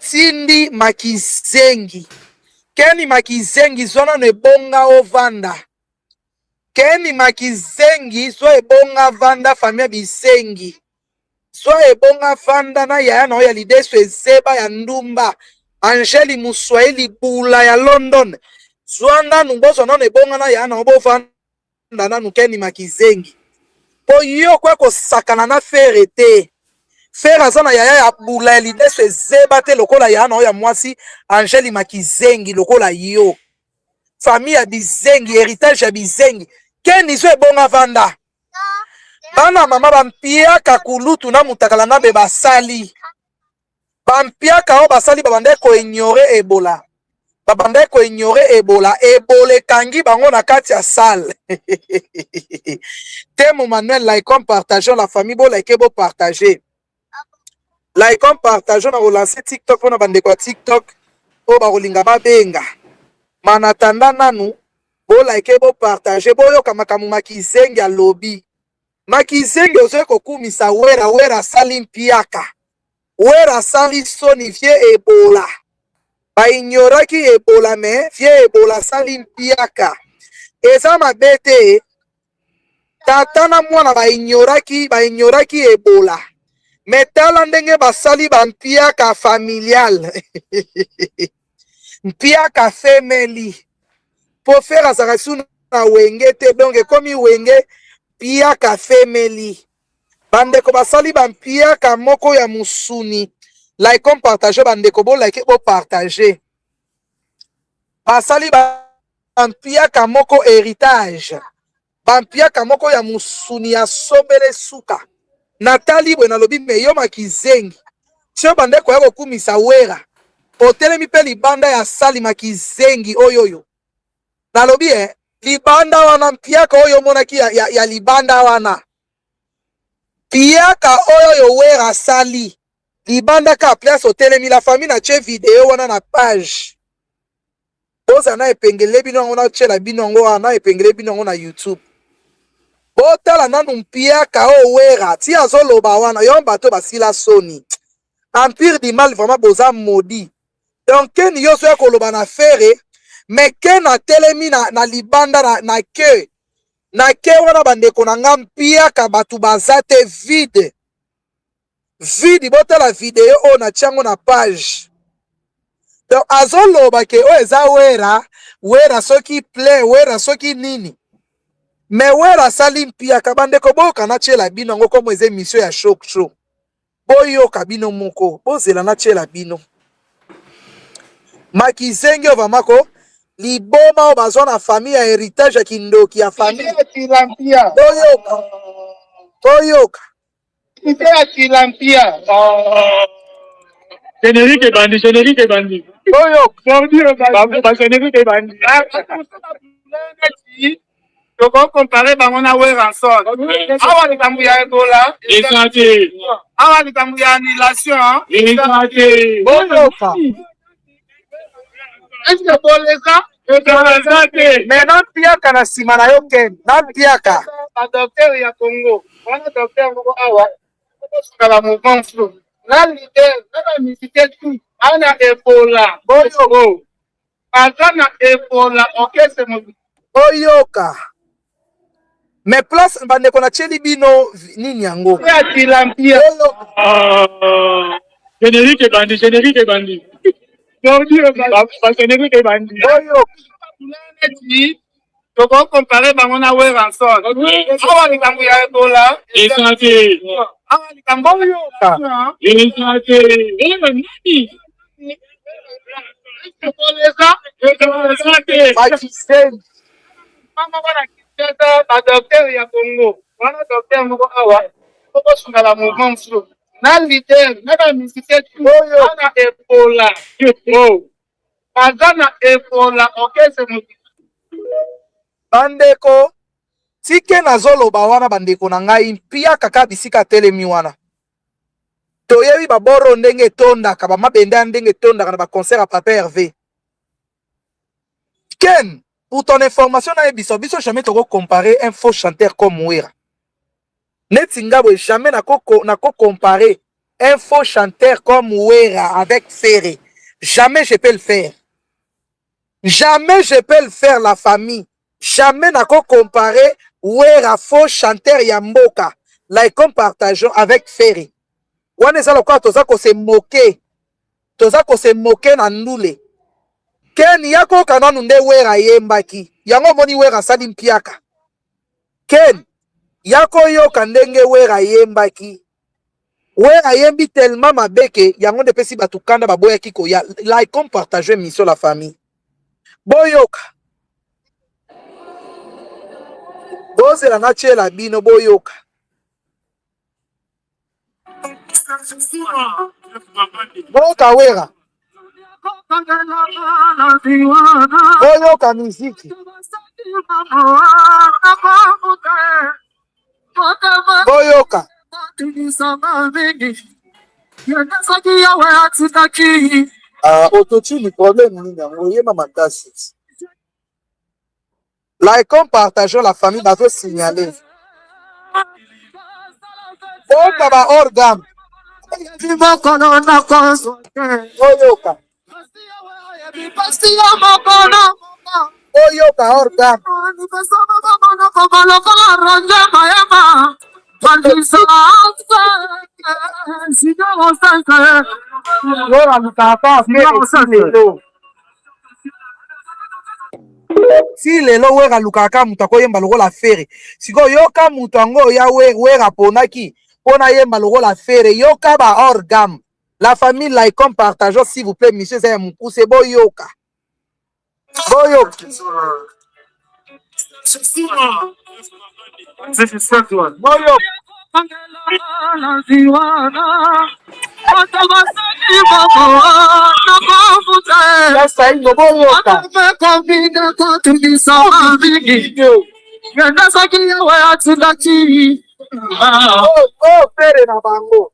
batindi Makizengi. Keni Makizengi zona nebonga ovanda. Keni Makizengi so ebonga vanda famia Bisengi. So ebonga vanda na ya na ya lideso ezeba ya ndumba. Angeli Muswahili bula ya London. Zwanda numboso na ebonga na ya na obo vanda na nukeni Makizengi. Po yo kwa kosakana na fere te. Fere azana ya bula ya lideso ezeba te lokola ya na ya mwasi Angeli Makizengi lokola yo. Famille ya Bizengi, héritage ya Bizengi. Keni zo ebonga vanda. Bana mama bampiaka kulutu na mutakala na be basali. Bampiaka o basali babande ko ignore Ebola. Babande ko ignore Ebola. Ebola kangi bango na kati ya salle. Temo Manuel, like partageons la famille, bo like bo partager. Like partageons na relancer TikTok pour na bande ko TikTok. O ba rolinga ba benga. Manatanda nanu bo like bo partager bo yo kamakamu Makizengi ya lobby. Makizengi ozo kokumisa wera sali mpiaka. Wera sali sonifie Ebola. Ba ignoraki Ebola me fie Ebola sali mpiaka. Eza mabete tata na mwana ba ignoraki Ebola. Metala ndenge basali ba mpiaka familial. Mpiaka family. Po faire azarasu na wenge te donc komi wenge piaka family. Bandeko basali bampiaka moko ya musuni. Like on partage bandeko bo like bo partager. Basali bampiaka moko héritage. Bampiaka moko ya musuni ya sobele suka. Natali bwe na lobi meyo Makizengi. Tio bandeko ya kokumisa wera. Otelemi pe libanda ya sali Makizengi oyoyo. Na lobi libanda wana mpiaka oyo monaki ya libanda wana. Piaka oyo wera sali. Libanda ka place hotelemi la famille na che video wana na page. Boza na epengele bino ngo na chela bino ngo na epengele bino ngo na YouTube. Botala nanu mpiaka o wera ti azoloba wana yo bato basila soni. Empire du mal vraiment boza maudit. Donc ken yo so koloba na fere mais ken na telemi na libanda na ke. Na ke wana bandeko na nga mpiaka batu bazate vide. Vide botala video o na tiango na page. Donc azoloba ke o eza wera soki play, wera soki nini. Mais wera sali mpiaka bandeko boka na chela bino ngo komo eze mission ya show. Boyo kabino moko, bozela na chela bino. Makizengi ovamako liboma bazwa na famille ya héritage ya kindoki ya famille ya Chilampia. Toyoka. Ite ya Chilampia. Générique bandi. Toyoka. Générique bandi. Toko compare bango na Weranson. Awa likambu ya Ebola. Esate. Awa likambu ya annulation. Esate. Toyoka. Est-ce que boleza? Mais non piaka na sima na yo ken. Na piaka. Ba docteur ya Congo. Wana docteur ngo awa. Kala mouvement flou. Na leader, na musicien tout. Ana Ebola. Boyo. Azana Ebola. Ok, c'est mon. Oyoka. Mais place bandeko na cheli bino nini yango. Ya Chilampia. Générique bandi. Générique bandi. Toko compare bango na Weranson. Awa likambu ya Ebola. Esate. Awa likambu Oyoka. Esate. boleza. Esate. Makizengi. Mama wana kiteta ba docteur ya Congo. Wana docteur moko awa. Toko sungala mouvement flou. Na leader, na ba musicien tout. Ana Ebola. Azana Ebola. Ok, c'est mon. Bandeko tike nazoloba wana bandeko na ngai mpia kaka bisika telemi wana. Toyebi baboro ndenge tondaka ba mabende ndenge tondaka na ba concert à Papa Hervé. Ken, pour ton information na biso jamais toko comparer un faux chanteur comme Wera. Netinga bo jamais na ko comparer un faux chanteur comme Wera avec Ferré. Jamais je peux le faire. Jamais je peux le faire, la famille. Jamais n'a qu'on comparer Wera faux chanteur Yamboka. Like comme partageons avec Ferré. On est là quoi toza ko se moquer. Toza ko se moquer na ndule. Ken yako kananu nde Wera yembaki. Yango moni Wera sali mpiaka. Ken yako yo kandenge Wera yembaki. Wera yembi tellement mabeke yango de pesi batukanda baboya kiko ya like comme partager mission la famille. Boyoka. Boze la nache la bino boyoka. Boyoka Wera. Boyoka muziki. Boyoka. Autotune problème nini yango yema makasi. Like comme partageons la famille bazo signaler. Boyoka ba orgam. Boyoka. Boyoka orgam. Si lelo Wera lukaka mutu akoyemba lokola Ferré. Siko yoka mutu ango ya Wera ponaki pona yemba lokola Ferré. Yoka ba orgam. La famille like comme partageons s'il vous plaît monsieur Zaya Mukuse boyoka. Boyoka. Boyoka. Sasa hiyo boyoka. Oh, Ferré na bango.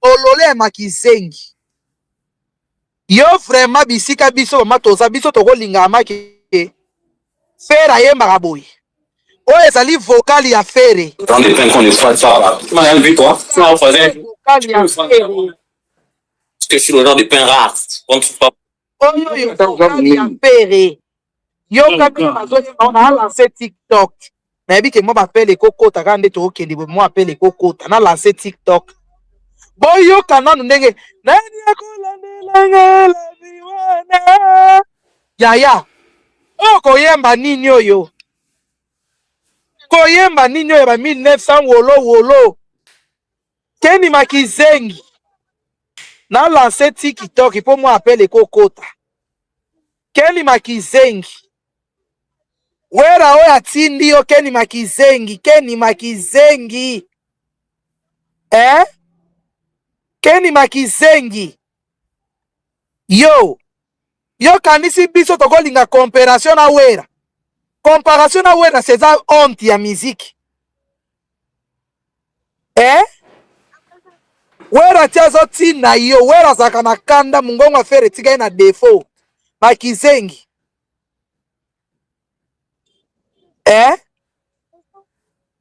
Olole makizengi. Yo vraiment bisika biso matoza biso tokolinga maki Ferré ayemba boy. Oh ezali vocal ya Ferré. Dans des pains qu'on ne soit pas. Tu m'as vu toi? Tu m'as fait. Vocal ya Ferré. Parce que je suis le genre de pain rare. On ne trouve pas. Oh yo vocal ya Ferré. Yo kabino bazoye on a lancé TikTok. Na yebi ke mo bapele kokota kande to okende mo apele kokota na lancé TikTok. Boyo kananu ndenge nani akolandelanga la biwana. Yaya. Koyemba nini oyo? Koyemba nini oyo ba 1900 wolo. Keni makizengi. Na lancé TikTok pour moi appeler kokota. Keni makizengi. Wera oya tindi yo Keni makizengi. Keni makizengi. Keni makizengi. Yo kanisi biso tokolinga comparation na Wera. Comparation na Wera c'est ça honte ya musique. Wera tiazo tina yo. Wera zaka na kanda mungongo wa Ferré tika na défaut. Makizengi.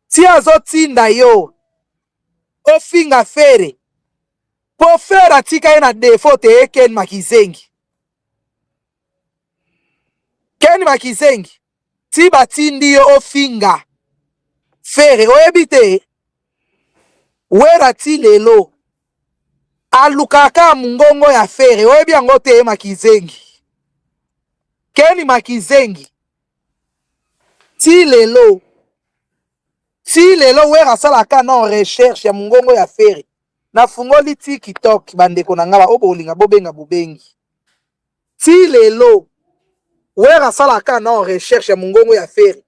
Tiazo tinda yo. Ofinga Ferré. Po Ferré tika na défaut te Keni makizengi. Keni makizengi. Tiba tindi yo ofinga Ferré. Oyebite. Wera ti lelo. Alukaka mungongo ya Ferré. Oyebi yango te makizengi. Keni makizengi. Ti lelo. Wera salaka na recherche ya mungongo ya Ferré. Na fungoli TikTok bandeko na ngaba obolinga bobenga bubengi. Ti lelo. Wera salaka na recherche ya mungongo ya Ferré.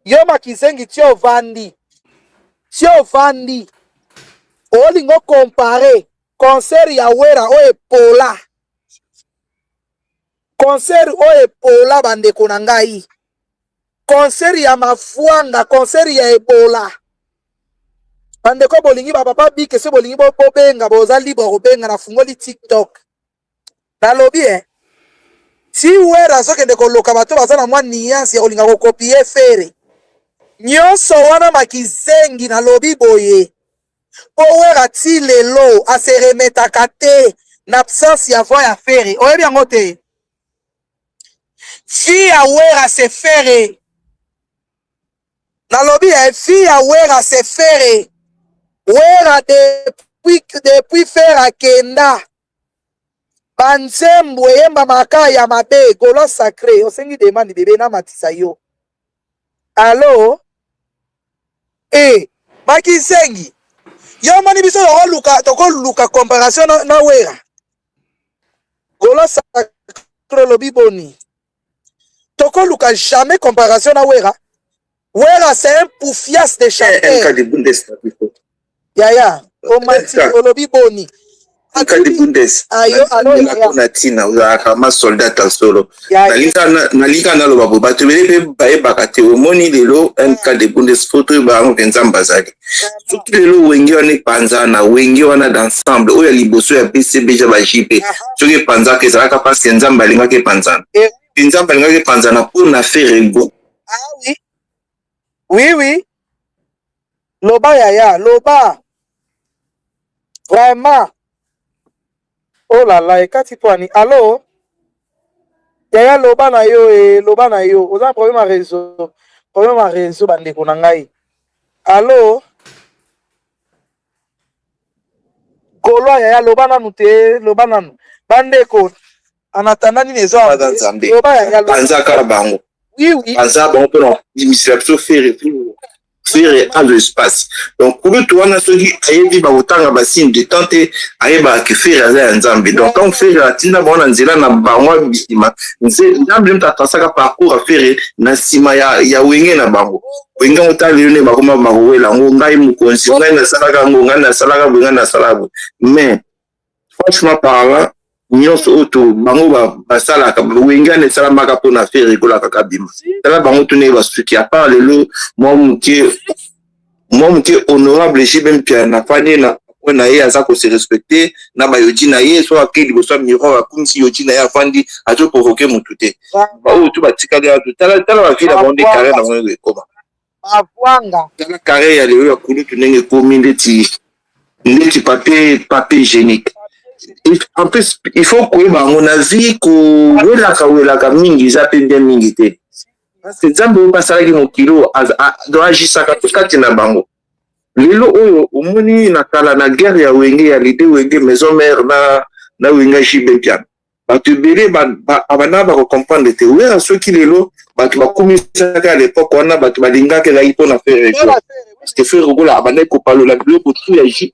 Yo makizengi tio vandi. Olingo compare concert ya wera o epola. Concert o epola bandeko na ngai. Concert ya mafuanga, concert ya ebola. Bandeko bolingi ba papa bike se bolingi bo benga boza libre kobenga na fungoli TikTok. Nalobi si wera soki ndeko loka bato baza na mwa nuance ya kolinga kokopie fere. Nyonso wana makizengi nalobi boye. Po wera ti lelo ase remetaka te na absence ya voix ya fere. Oyebi yango te. Fi ya wera se fere. Nalobi fi ya wera se fere. Wera depuis fere akenda. Banzembo yemba maka ya mabe golo sacré. Osengi demandi bebe na matisa yo. Allo? Makizengi. Yo mani biso toko luka comparaison na wera. Golo sacré lobi boni. Toko luka jamais comparaison na wera. Wera c'est un poufias de chanteur. Yaya, o mati olobi boni. Kadi Bundes. Ayo, na tina uzaka ma soldat solo. Nalika na loba bo batu bele bae bakate omoni lelo NK de Bundes photo ba ngo nzamba zaki. Surtout lelo wengi wana panzana, wengi wana d'ensemble oya liboso ya PCB ja ba JP. Soki panza ke zaka parce que nzamba linga ke panzana. Nzamba linga ke panzana pour na faire ego. Ah oui. Oui. Loba yaya, loba. Vraiment. Oh là là, ekati poani. Allô? Yaya loba na yo loba na yo. Oza problème à réseau. Problème à réseau bandeko na ngai. Allô? Golo yaya loba nanu te, loba nanu. Bandeko. Anatanda nini ezo. Loba yaya loba. Panza kala bango. Oui. Panza bango pour administration faire à l'espace. Donc, pour toi, on a ce qui a ba otanga ba signe de tenter ayeba ke faire à nzambe. Donc, quand on fait la tina bon nzela na bango bisima, nzambe mtatasa parcours à faire na sima ya wenge na bango. Wenge otali ne ba koma ba wela ngo ngai mu konsi ngai na salaka ngo ngai na salaka benga na salaka. Mais franchement parlant, nyonso oto bango basalaka wenge na salamaka po na faire ikola kaka bima. Tala bango tune ba suki à part lelo moi muke honorable JB Mpia na fani na ye aza ko se respecter na ba yoji na ye so akeli bo so miroir comme si yoji na ya fandi azo provoquer mutu te ba o tu ba tikali atu tala ba fila bonde carré na ngwe koma avwanga tala carré ya lelo ya kulu tunenge komi ndeti papier hygiénique. En plus il faut que ba mon avis ko wela mingi za pe bien mingi te. Parce que Zambo basalaki mokilo agissaka kati na bango. Lelo oyo omoni na kala na guerre ya wenge ya lide wenge maison mère na wenge JB Pian. Batu bele abana ba comprendre te wera soki lelo batu bakumisaka à l'époque wana batu balingaka la ipo na faire ego. Parce que faire ego la abana ko palola biloko tout ya JB.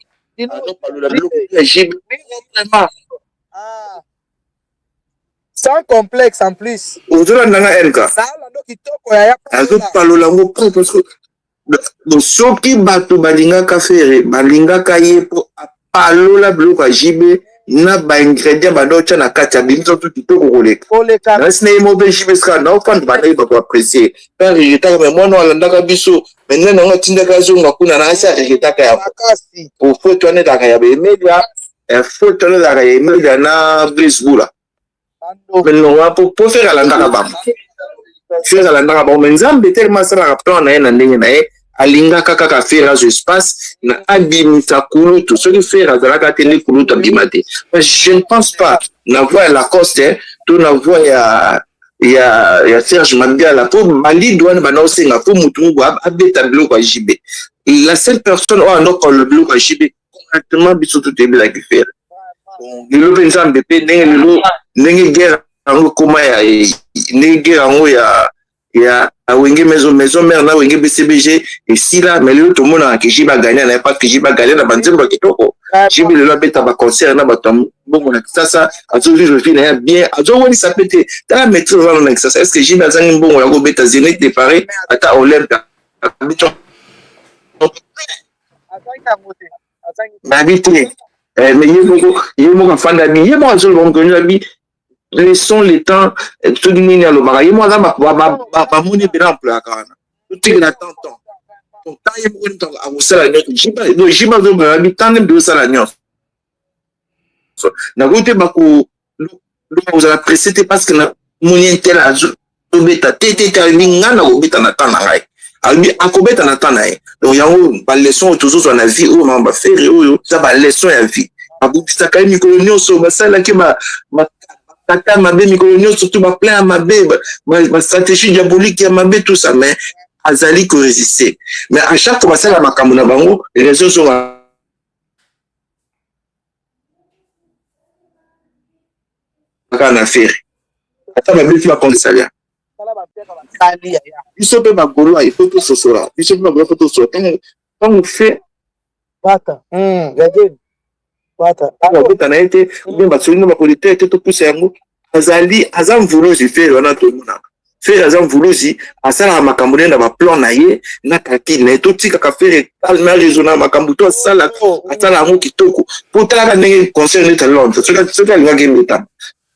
Palola biloko ya JB vraiment. Sans complexe en plus. Ozola nanga elka. Azo palola ngo parce que soki bato balingaka faire balingaka ye po palola biloko ya JB na ba ingrédients badocha na kati ya bimso tout kitoko koleka. Na sine mobe JB ska na ofand bana ba ko apprécier. Père irita mais moi no alandaka biso maintenant ngo tindaka zonga kuna na asa irita ya pour photo ne daka ya be media photo ne daka ya media na baseball. Mais non pour faire à l'andaka bam. Faire à l'andaka bam mais nzambe tellement ça la plan na ye na ndenge na ye alinga kaka faire à espace na abimisa kulutu ce qui fait à la katene kulutu abimate. Mais je ne pense pas na voix la Coste tout na voix ya Serge Mabia la pour Mali douane bana osenga pour mutu abeta biloko ya JB. La seule personne au andoko le biloko ya JB concrètement biso tout est bien faire. Lelo nzambe pe ndenge guerre ngo koma ya ndenge guerre ngo ya wenge maison mère na wenge BCBG et si là mais le tout monde a que JB gagner na pas que JB gagner na banzembo kitoko JB le beta ba concert na batam bon na ça azo vivre vie na bien azo woni ça pété ta maîtrise na ça est-ce que JB azangi mbongo ya go beta Zénith de Paris ata Olympe habitué Mais il y a fan d'amis, il y a moi seul bon connu d'amis. Laissons les temps tout le monde à l'omara. Il y a moi ma moni bien plan quand. Tout est là temps. Donc tant il y a beaucoup de temps à vous ça la nuit. J'ima donc ami tant même de ça la nuit. Na gote bako vous avez précédé parce que na moni intel a obeta tete linga na obeta na temps na ngai. Albi akobeta na temps na ye. Donc yango ba leçon toujours sur la vie ou ba faire oyo ça ba leçon ya vie. Abubisa kai mikolo nyonso basala ke ba tata mabe mikolo nyonso surtout ba plein mabe ba stratégie diabolique ya mabe tout ça mais azali ko résister. Mais à chaque fois basala makambo na bango les réseaux sont en affaire. Ata mabe tu vas prendre ça là. Il se peut pas golo il faut tout ce soir. Il se peut pas tout ce soir. Quand on fait Bata. Regardez. Bata. Alors, tu as été, bien, bah, celui-là, ma qualité était tout poussé à moi. Azali, Azam Voulosi, fait, on a tout le monde. Fait, Azam Voulosi, Asala, ma camouine, n'a pas plan, naïe, n'a pas qui, n'est tout, tika, fait, calme, raisonnable, ma camouto, Asala, Asala, mon qui toko. Pour ta gagner, concerne ta langue, ce qu'elle va gagner,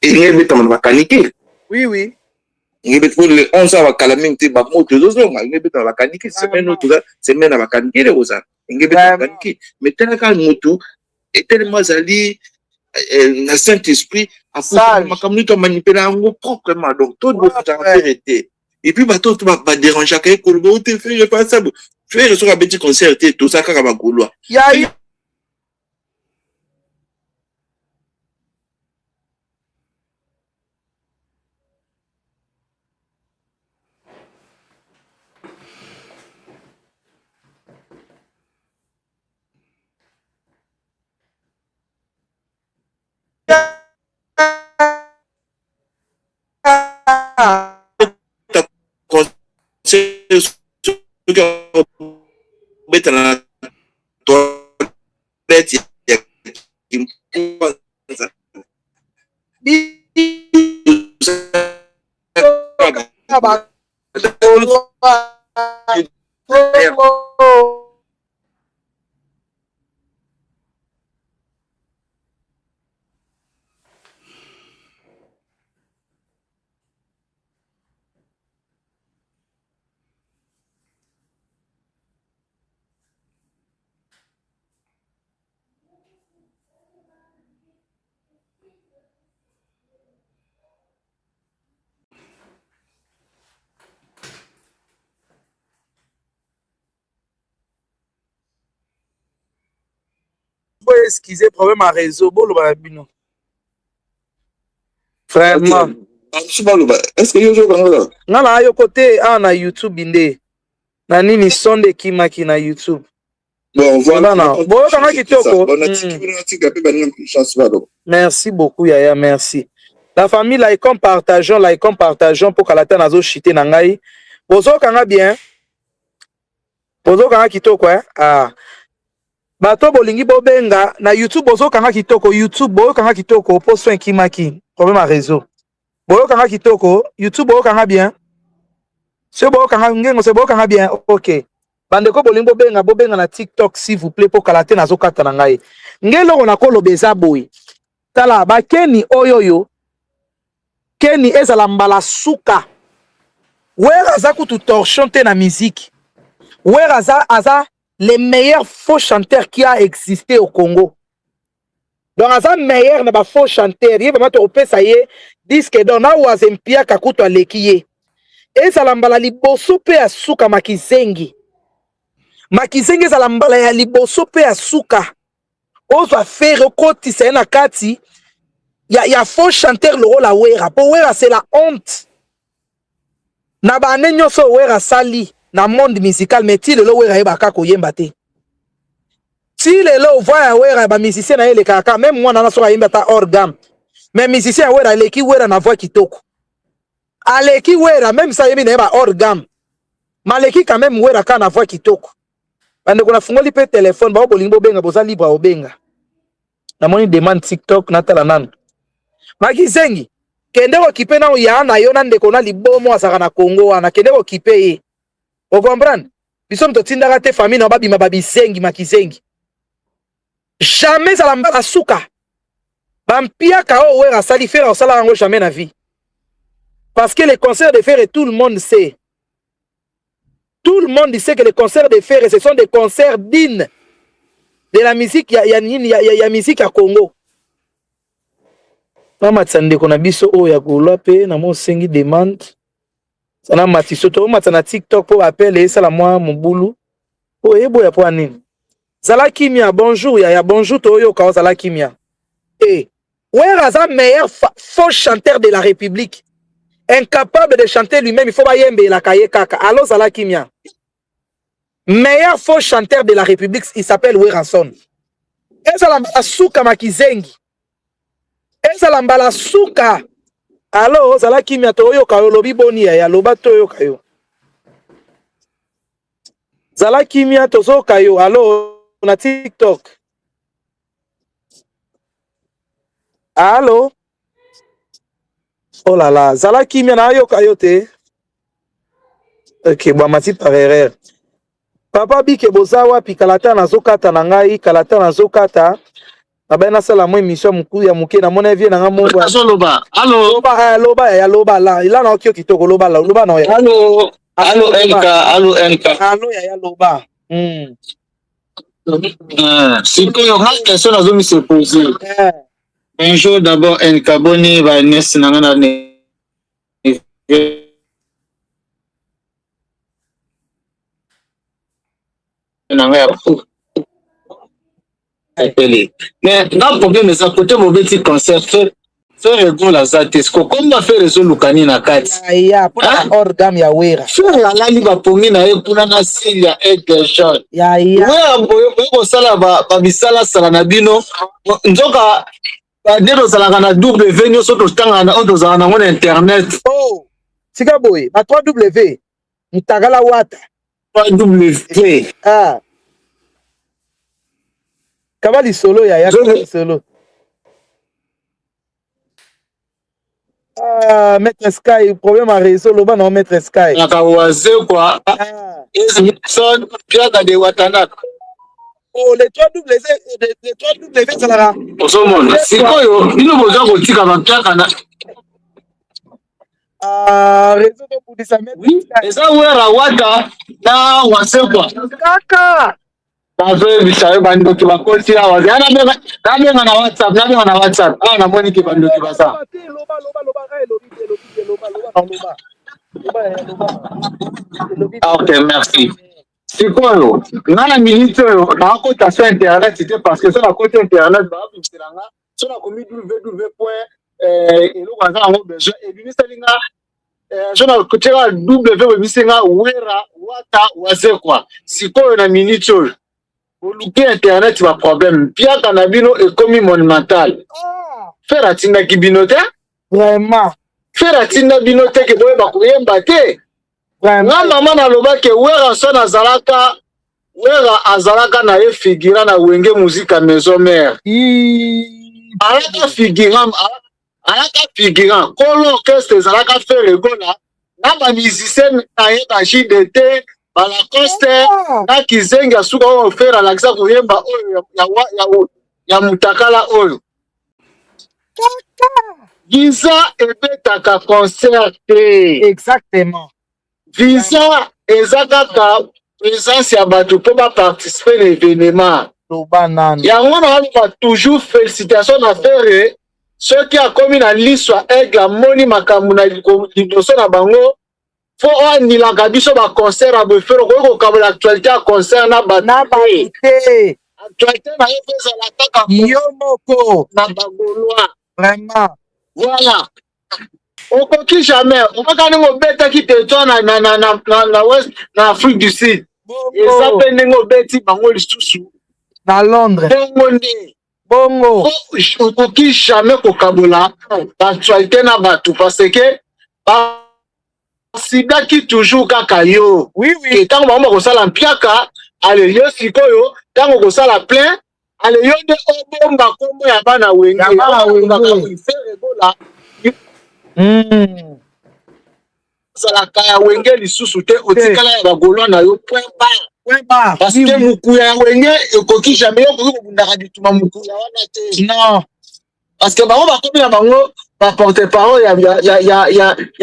et il y a des temps, ma canique. Oui. Il y a des 11 ans, ma calamité, ma moto, il y a des temps, ma canique, semaine, semaine, ma canique, les rosas. Il y a des temps, ma canique. Mais tel qu'un moto, et tellement Zali, le Saint-Esprit, a fait ma communauté manipuler proprement. Donc, tout le monde a été. Et puis, tout le monde va déranger à quelqu'un, on te fait, je fais ça. Fais, je suis un petit concert, tout ça, quand on va couloir. Excusez, problème à réseau. Bon, le babino. Vraiment. Est-ce que yo là? Non, là, yo côté, na YouTube, inde. Na nini sonde kimaki na YouTube. Bon, voilà. Bon, merci beaucoup, Yaya, merci. La famille, likons, partageons pour que la terre n'a chité nangai. Bozo kanga bien. Bozo kanga kitoko, ah. Bato bolingi bobenga na YouTube bozo kanga kitoko YouTube bozo kanga kitoko post fin kimaki problème à réseau bozo kanga kitoko YouTube bozo kanga bien c'est bozo kanga ngengo c'est bozo kanga bien OK bandeko bolingi bobenga na TikTok s'il vous plaît pour kalate nazo kata na ngai ngelo na kolo beza boy tala ba Keni oyoyo Keni ezala mbala suka wera za kutu torchon te na musique wera za les meilleurs faux chanteurs qui a existé au Congo. Donc, à meilleur n'a pas faux chanteur. Il va te ça y est, disque donc na wazempia kakuto alekiye. Et ça l'ambala liboso pe asuka makizengi. Makizengi ça l'ambala ya liboso pe asuka. Ozo faire koti c'est na kati. Ya faux chanteur le rôle à wera. Po wera c'est la honte. Na ba nenyo so wera sali. Na monde musical mais ti lelo wera ebaka koyemba te ti lelo voya wera ba musicien na ele kaka même moi na so yemba ta hors gamme mais musicien wera leki wera na voix kitoko aleki wera même ça yemi na ba hors gamme maleki quand même wera ka na voix kitoko bande ko na fungoli pe téléphone ba bolingo benga boza libre obenga na moni demande TikTok na tala nan Makizengi kende ko kipe na ya na yo na ndeko na libomo asaka na Congo wana kende ko kipe ye. Vous comprenez? Nous sommes tous les familles, nous sommes tous Makizengi. Jamais ça la souka. Bampia kao wera sali faire sala rango jamais na vie. Parce que les concerts de fer, tout le monde sait. Tout le monde sait que les concerts de fer, ce sont des concerts dignes de la musique. Il y a musique à Congo. Mama tsande kona biso o ya kulape na mo sengi demande. Sana matiso to matana TikTok pour appeler ça la moi mobulu. O ebo ya po nini. Zala Kimia bonjour ya bonjour to yo ka Zala Kimia. Eh, where is the meilleur faux chanteur de la République? Incapable de chanter lui-même, il faut pas yembe la kaye kaka. Alors Zala Kimia. Meilleur faux chanteur de la République, il s'appelle Weranson. Ezalamba suka makizengi. Ezalamba suka. Alors Zala Kimia to yo kayo lobi boni ya loba to yo kayo. Zala Kimia to zo kayo. Alors na TikTok. Allô? Oh là là, Zala Kimia na yo kayote. Ok, bon, mati par erreur. Papa bike bozawa pi kalata na zokata na ngai, kalata na zokata. Abena sala mo émission muku ya muke na mona vie na nga mongo. Loba. Allô? Loba là. Il a na okyo kitoko loba na ya. Allô? Allô NK, allô NK. Allô ya loba. Si tu as une question à me se poser. Bonjour d'abord NK Boni va nest na ngana ne. Mais le problème c'est côté mon petit concert faire rigole à ça tesco comme va faire réseau lukani na kati ya pour orgam ya wera faire la liba pongi na e kuna na silia et jean ya ouais boyo sala ba bisala sala na bino nzoka dero sala na W nyo soto tanga na ondo za na ngona internet oh sika boy ba 3W mtagala wata W Kabali solo ya solo. Ah, Maître Sky, problème à réseau, le non Maître Sky. Nakawaze quoi. Son Pierre de Watana. Oh, les 3W, ça la. Osomon, c'est quoi yo? Il nous besoin de tika banka na. Ah, réseau de pour ça Maître. Oui, et ça ouais la wata na wase quoi. Kaka. Tazo bisayo bando ki bakoti awa. Yana benga na WhatsApp. Ah na moni ki bando ki basa. Ok, merci. C'est quoi yo? Ngana minute yo na kota sur internet c'était parce que sur la côté internet ba bisilanga sur la commis www. Eloko azala ngo besoin et bimi salinga je na côté la w bisinga wera wata wase quoi. Sikoyo na minute yo. Pour louper internet va problème. Pia kanabino est commis monumental. Faire atinda kibinote? Vraiment. Faire atinda binote ke boye bakuyemba te. Nga mama na loba ke wera so na zalaka wera azalaka na ye figura na wenge muzika maison mère. Alaka figura. Kolo orchestre zalaka faire regola. Na ba musicien na ye ba JDT la coste na kizengi asuka o fera lakisa kuyemba oyo ya mutakala oyo Visa ebetaka concert exactement Visa ezakaka présence ya bato po ba participer na événement yango na ba toujours félicitations na faire ceux qui a commis na liswa aigle moni makambo na liboso na bango. Faut on y la gabiso ba concert à be faire ko kabla actualité à concert na ba actualité na yefeza la taka yo moko na bagoloa vraiment voilà on coquille jamais on va quand on beta qui te tourne na ouest na Afrique du Sud et ça peut nengo beti bango lisusu na Londres bongo on coquille jamais ko kabla actualité na batu parce que sida ki toujours kaka yo oui et tant que ko sala mpiaka ale yo sikoyo tant ko sala plein ale yo de obomba kombo ya bana wenge regola sala kaya wenge lisusu te otikala ya bagolwa na yo point bar Ouais, bah, parce oui, que oui. Mukuya Wenge ekoki jamais okubundaka bituma Mukuya wana te. Non. Parce que bango bakomi na bango ba porte-parole ya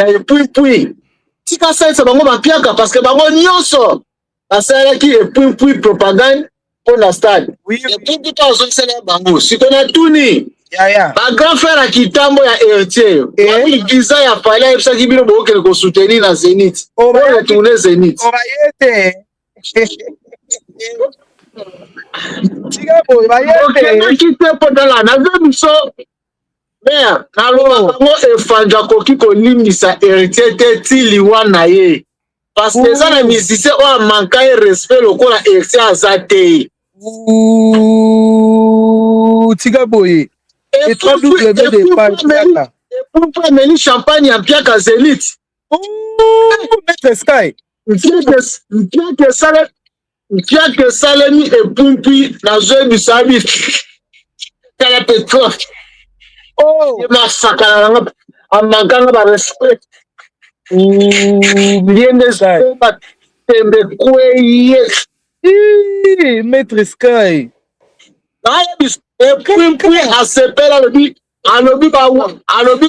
epui. Tika salisa bango bapiaka parce que bango nyonso basalaki epui propagande pour la stade. Oui, oui. Epui to azosala bango. Sikona tuni. Ya. Ba grand frère ya kitambo ya héritier. Wapi visa ya pale ebisaki bino bokele ko soutenir na Zénith. On retourner Zénith. On va y être. Tika boy, va y être. Okendaki te mpo tala naza biso mer naloba bango efanja koki kolimbisa héritier te ti liwa na ye parce que eza na musicien oyo amanka ye respect lokola héritier aza te. Tika boy. Et 3 double de Piaka. Epumpu ameli champagne ya Piaka Zénith. Maître Sky. Piaka esalemi epumpi nazoyebisa bi tala pétrole. Oh, masakana nanga amakanga ba respect. Biende ba tembe kweye. Maître Sky. Aya bis epumpi asepela alobi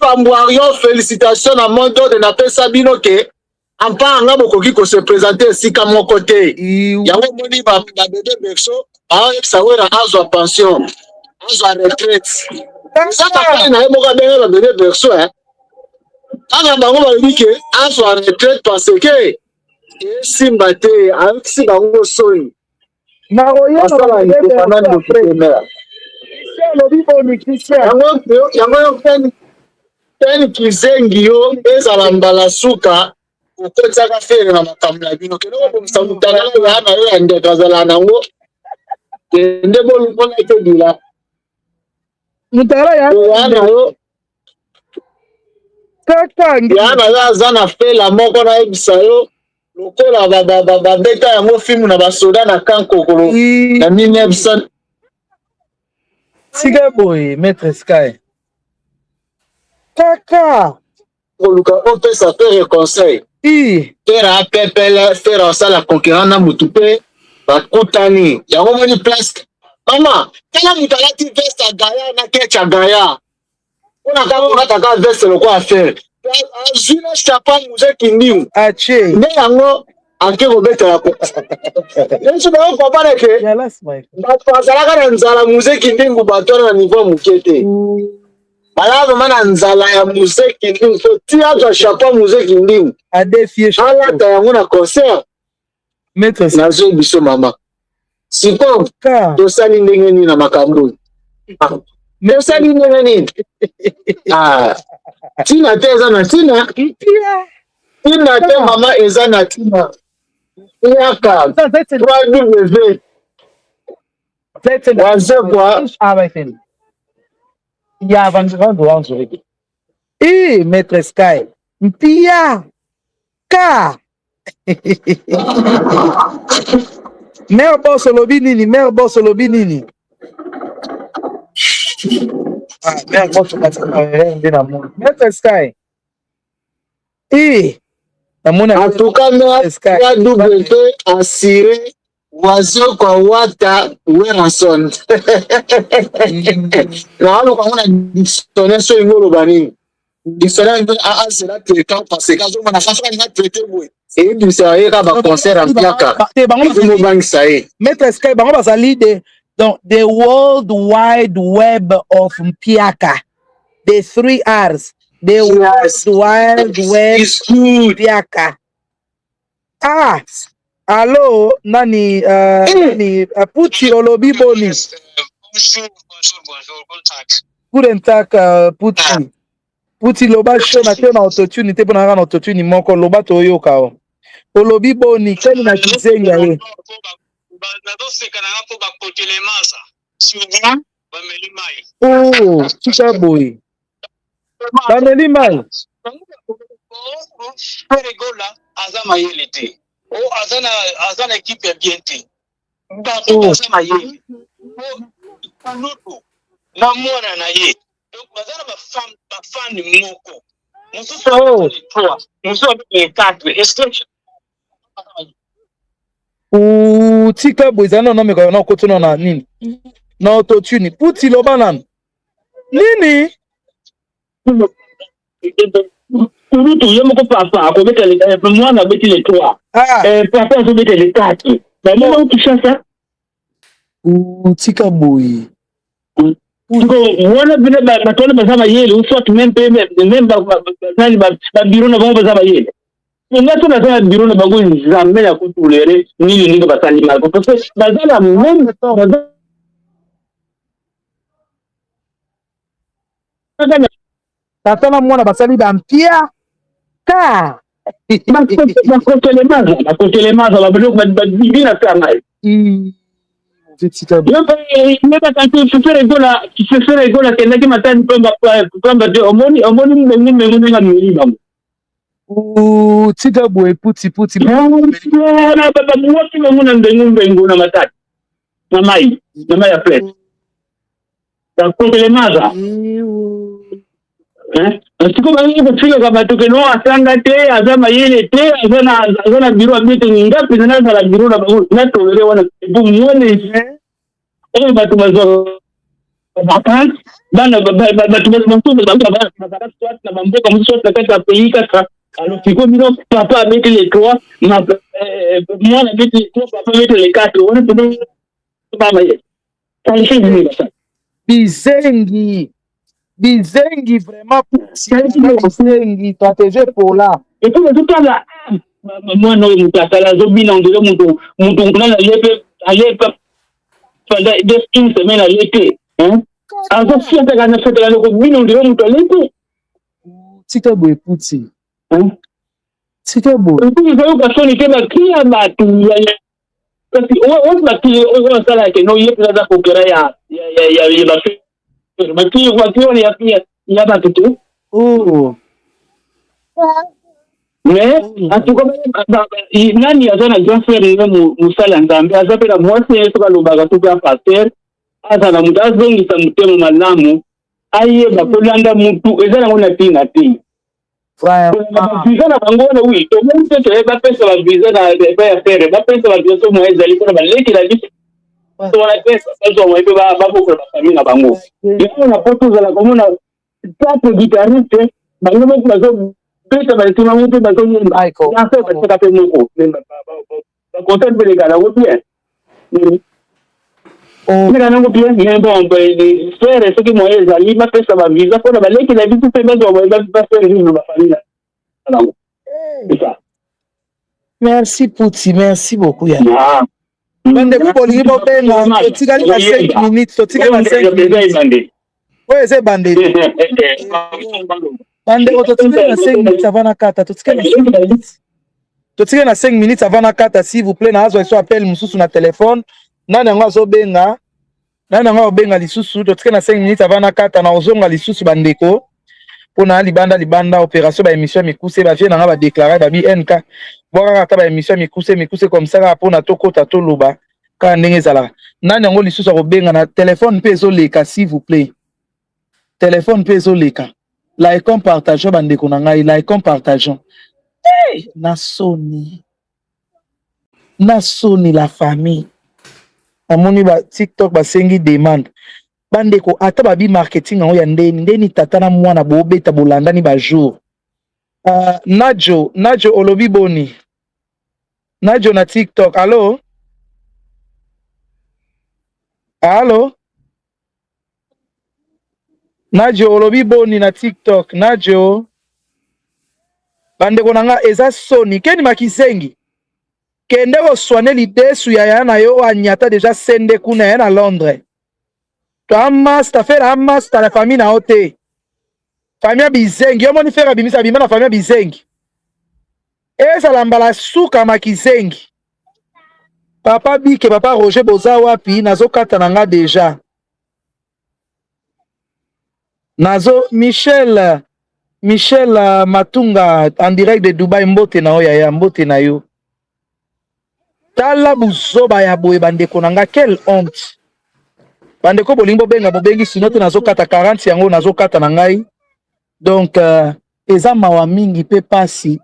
ba mbwario félicitations na mondo de na pesa bino ke ampa nga bokoki ko se présenter esika moko te. Yango moni ba bébé berceau ayebisa wera azwa pension azwa retraite. Saka kali na ye moko abenga ba bébé berceau kaka bango balobi ke azwa retraite parce que esimba te ayokisi bango soni yango peni kizengi yo ezala mbala suka okotisaka fere na makambo na bino kende kobomisa mutala ya na yo ya ndeko azala nango kende bolungola ete bila mutala ya na yo yana yo aza na fela moko nayebisa yo lokola babeta yango filmu na basoda na kankokolo na 1900. Sika boy, Maître Sky. Kaka. Koluka opesa fere conseil. Fere apepele fere osala concurrent na mutu pe bakutani yango moni place. Mama, tala mutu alati veste ya Gaya na kecha Gaya. Ona kaka unataka veste loko affaire. Azwina chapa muzeki ndiu. Ache. Ne yango anke kobetela ko. Nenso ba ko bareke. Bato azalaka na nzala muzeki ndingu bato na niveau mukete. Malavo mana nzala ya muzeki ndingu so ti azwa chapa muzeki ndingu. Adefie chapa. Ala ta yango na concert. Maître na zo biso mama. Siko tosali ndenge nini na makambo. Tosali ndenge nini? Tina te eza na tina. Tina te mama eza na tina. Yaka. 3W. Waze kwa. Ya vanzando wanzo. Maître Sky. Mpia. Ka. Mère boss lobi nini, mère boss lobi nini. Mère boss na mon. Maître Sky. En tout cas, mère double assuré wazo kwa wata Weranson. Na alo kwa mona dictionnaire so ingolo bani. Dictionnaire a sera quelqu'un parce que quand on a fait ça traité boy. Et du ça ira ba concert en Piaka. Maître Sky bango bazali donc the World Wide Web of Piaka. The 3 R's. The World Wide Web Piaka. Allô, nani, Pucci olobi boni. Bonjour, Pucci. Pucci loba show na te na autotune te pona na autotune moko loba to yoka o. Olobi boni keni na kizenga ye. Oh, chika boy. Bameli mai. Azama yelete. Oh, azana équipe bien te. Bato azama yele. Oh, luto. Na mwana na ye. Donc bazana ba fan moko. Nous sommes les 3. Nous sommes les 4. Est-ce que tika bwezana na meka na kotuna na nini na autotune puti loba nani nini Kurutu yemo ko papa ko betele mwana betele 3 papa so betele 4 ba mwana ukishasa tika boy ngo mwana bina batona bazama yele uswatu membe nani ba biro na bomba zama yele ngato na zama biro na bango zambe ya kutulere nini ninga batali mako parce bazala même tatana mwana basali bampia ka bakotele maza babina kama tika Meba kanti fufere gola kendaki matani pamba de omoni mengine nga miliba tika boy puti na baba mwoti menguna mbengu na matati na mai ya plate takotele maza Siko bangi kufika kama tukeno asanga te azama yele te azana biro amite ngapi na sala biro na bangu na tolere wana bu mwone batu bazo vacances bana batu bazo na mamboka msoto kata peika ka alors siko bino papa amite les 3 ma mwana amite papa amite les 4 wana tuno baba ye tanshi ni basa bizengi vraiment bizengi stratégie pour là et tout là mwana oyo mutakala zobina ngelo mutu ngana yepe alepa pendant une semaine à l'été alors si on a fait la loco bina ngelo mutu alepe tika boy puti tika boy et puis ils ont personne qui va crier batu parce que on va crier on ça là que non yepe za kokera ya baki wakiwa ya batu mais en tout cas nani azana jafere ne musala nzambe azapela mwase yesu kalobaka tuka pasteur azana mutazongi sa mutemo malamu aye bakolanda mutu ezana ngona pinga ti visa na bangona wi to muntu te ba pesa ba visa na ba faire ba pesa ba visa mo ezali ko ba leki la visa to wana pesa bazo mo ba boko ba famille na bango iyo na poto za la komuna tapo guitariste bango mo bazo pesa ba tima mutu bazo ni aiko na se ba ka pe moko ba content bele kana wo bien mira nango bien ni bon ba faire ce qui mo ezali ba pesa ba visa ko ba leki la visa pe bazo mo ba faire ni ba famille alors c'est ça merci Puti merci beaucoup ya bande ko bolingi bo benga totikali na 5 minutes totikali na 5 minutes oyo c'est bande bande ko totikali na 5 minutes avant na kata totikali na 5 minutes avant na kata s'il vous plaît na azo eso appel mususu na téléphone nani ngo azo benga nani ngo benga lisusu totikali na 5 minutes avant na kata na ozonga lisusu bandeko pona libanda opération ba émission mikuse ba vie na nga ba déclarer ba bi NK bora ta ba émission mikuse comme ça pona tokota to loba ka ndenge zala nani ngo lisusu ko benga na téléphone pe zo leka s'il vous plaît téléphone pe zo leka like on partageons bandeko na ngai like on partageons na soni la famille amoni ba TikTok ba sengi demande bandeko ata babi marketing ngo ya ndeni tata na mwana bobeta bolandani ba jour Najo olobi boni Najo na TikTok allo Najo olobi boni na TikTok Najo bandeko nanga eza soni keni makisengi kende ko soigner lidesu ya na yo anyata déjà sende kuna ya na Londres to faire amasta la famille na ote famille bizengi yo moni faire bimisa bimana na famille bizengi eza lambala suka makizengi papa Bike papa Roger boza wapi nazo kata nanga déjà nazo Michel Matunga en direct de Dubaï mbote na oya ya mbote na yo tala buzoba ya boye bandeko nanga quelle honte bandeko bolingo benga bobengi sinote nazokata 40 yango nazokata na ngai donc eza mawa mingi pe pasi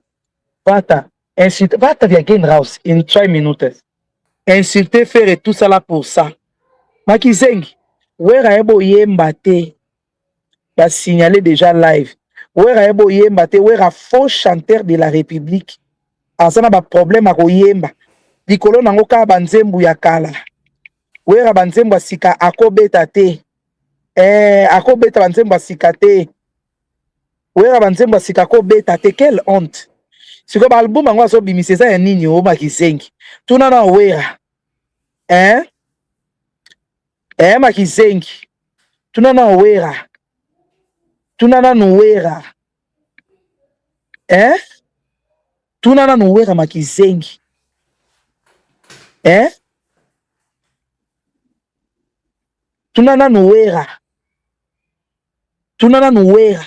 vata via Game House in 3 minutes insulter, faire tout ça là pour ça. Makizengi, wera ebo yemba te, ba signaler déjà live. Wera ebo yemba te, wera faux chanteur de la République. Asana ba problème ako yemba. Dikolo nango ka banzembu ya kala. Wera banzembu asika akobeta te. Akobeta banzembu asika te. Wera banzembu asika akobeta te. Quelle honte. Siko ba album ango aso bimiseza ya nini o Makizengi. Tuna na wera. Makizengi. Tuna na wera. Tuna na nuwera. Tuna na nuwera Makizengi. Tuna na nuwera. Tuna na nuwera.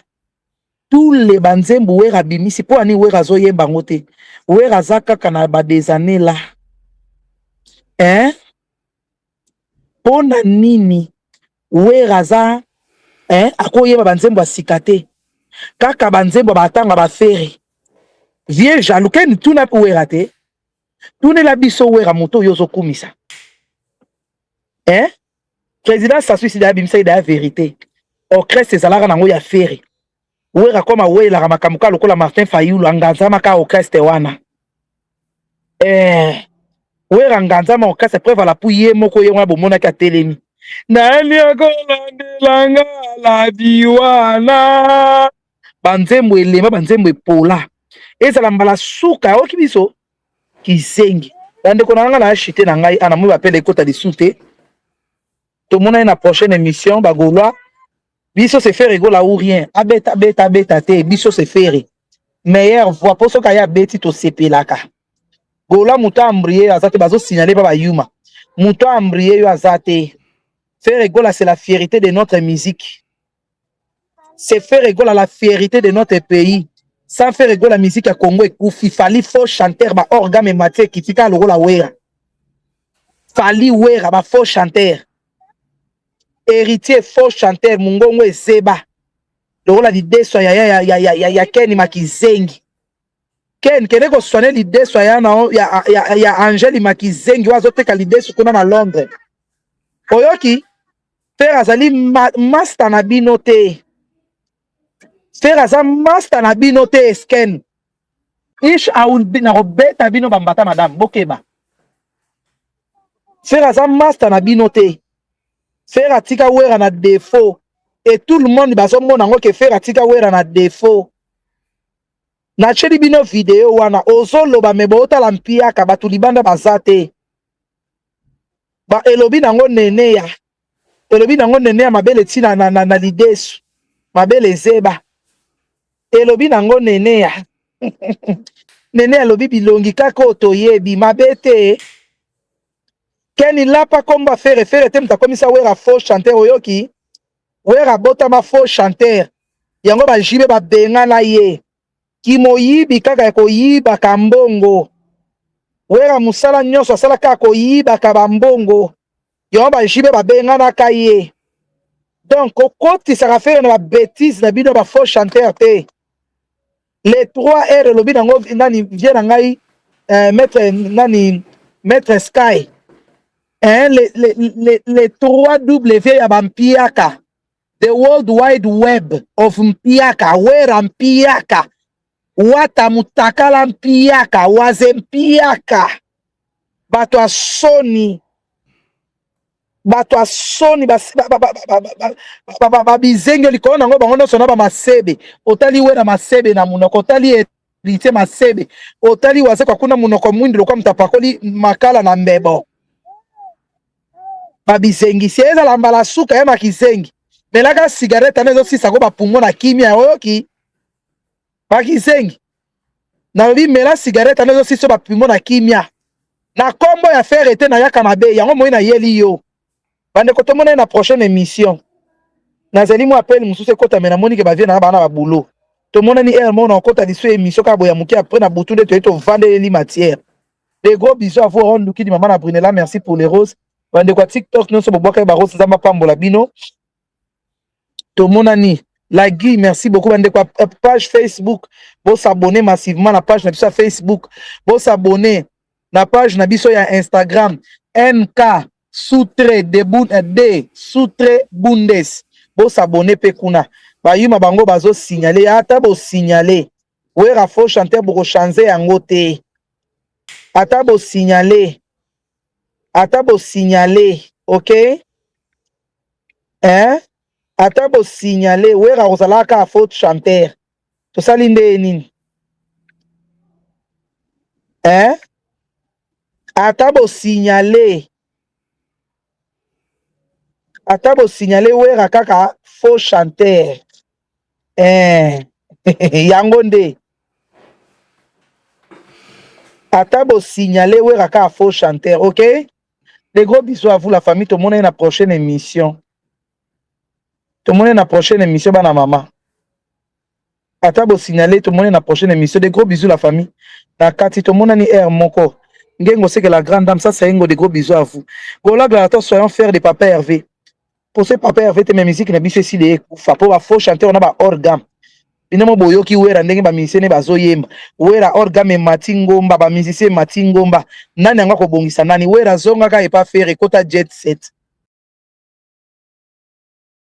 Tous les banzembu wera bimisi po ani wera zo yemba ngote. Wera za kaka na ba des années là. Pona nini wera za ako yemba banzembu asikate. Kaka banzembu batanga ba fere. Vie jaloux ken tuna wera te. Tuna la biso wera moto yozo kumisa. Président Sassou si da bimisa da vérité. O creste ezalaka nango ya fere. Wera koma wela ka makamuka lokola Martin Fayulu anganzama ka o creste wana. Wera nganzama o creste preuve la puye moko ye mwa bomona ka telemi. Nani akolandelanga la diwana. Banzembo elema banzembo epola. Ezala mbala suka oki biso Kizengi. Bande konanga la chité na ngai ana mu appelle ekota de soute. Tout le monde a une prochaine émission bagolois. Biso se fait rigola ou rien. Abeta te biso se fait. Meilleure voix pour ce kaya beti to sepelaka. Gola muta ambrié azate bazo signaler ba yuma. Muta ambrié yo azate. Faire rigola c'est la fierté de notre musique. C'est faire rigola la fierté de notre pays. Sans faire rigola la musique à Congo et Koufi fali faux chanteur ba organe maté qui tika lo la wera. Fali wera ba faux chanteur. Héritier faux chanteur mungongo ezeba. Lokola l'idée so ya Ken Makizengi. Ken kene ko sonner l'idée so ya na ya Angel Makizengi wazoteka l'idée so kuna na Londres. Oyoki faire azali master na binote. Faire azali master na binote sken. Ish aul na robeta bino bambata madame bokeba. Faire azali master na binote. Faire atika wera na défaut. Et tout le monde baso mona ngo ke faire atika wera na défaut. Na cheli bino video wana ozolo ba mebota la mpia ka batu libanda bazate. Ba elobi nango nene ya. Elobi nango nene ya mabele tina na lidesu. Mabele zeba. Elobi nango nene ya. Nene elobi bilongi kako toyebi mabete. Keni lapa komba faire te mta komisa wera faux chanteur oyoki. Wera bota ma faux chanteur. Yango ba jibe ba benga na ye. Kimoyibi kaka ko yiba kambongo. Wera musala nyoso sala kaka ko yiba kabambongo. Yango ba jibe ba benga na kaye. Donc kokoti ça va faire na bêtise na bino ba faux chanteur te. Les 3 R lobi nango nani vient ngai maître Sky. Les 3 W ya bampiaka. The World Wide Web of Mpiaka. Wera Mpiaka. Wata mutakala Mpiaka. Waze Mpiaka. Bato a Sony. Bizengi likolo nango bango nyonso na ba masebe. Otali wera masebe na munoko. Otali héritier masebe. Otali waze kwa kuna munoko mwindi lokwa mtapakoli makala na mbebo. Babizengi si ezala mbala suka ya Makizengi. Melaka cigarette anezo sisa ko bapungo na kimia oyoki. Makizengi. Na bi mela cigarette anezo sisa bapungo na kimia. Na kombo ya faire ete na yaka mabe yango moyi na yeli yo. Bande ko tomona na prochaine émission. Nazali mo appel mususu kota mena moni ke ba vie na bana ba boulot. Tomona ni elmo na kota diso émission ka boya muki après na butu de to vendre les matières. Des gros bisous à vous Ron Luki di maman na Brunella, merci pour les roses. Bande kwa TikTok non so boboka ba rose za mapambola bino. Tomonani la Guy, merci beaucoup. Bande kwa page Facebook, vous s'abonner massivement à la page na Facebook, vous s'abonner na page na biso ya Instagram NK Soutre de Soutre Bundes. Bo s'abonner pe kuna. Ba yuma bango bazo signaler ata bo signaler. Wera faux chanteur bo changer yango te. Ata bo signaler. Ata bo signaler, OK? Hein? Ata bo signaler wera ozalaka faux chanteur. To salinde nini? Hein? Ata bo signaler. Ata bo signaler wera kaka faux chanteur. Yango nde. Ata bo signaler wera kaka faux chanteur, OK? Des gros bisous à vous la famille, tout le monde est dans la prochaine émission. Tout le monde est dans la prochaine émission, bana maman. Ata bo signaler tout le monde est dans la prochaine émission. Des gros bisous la famille. La Kati, tout le monde est air moko. Ngengo c'est que la grande dame, ça c'est un des gros bisous à vous. Voilà, gladiateur, soyons faire des papas Hervé. Pour ce papa Hervé, t'es ma musique, n'a pas si les coups. Pour la faux chanter, on a pas orgam. Inamo boyoki wera ndenge ba musicien bazo yemba. Wera orgam e matingomba, ba musicien matingomba. Nani anga ko bongisa nani? Wera zonga ka e pa faire kota jet set.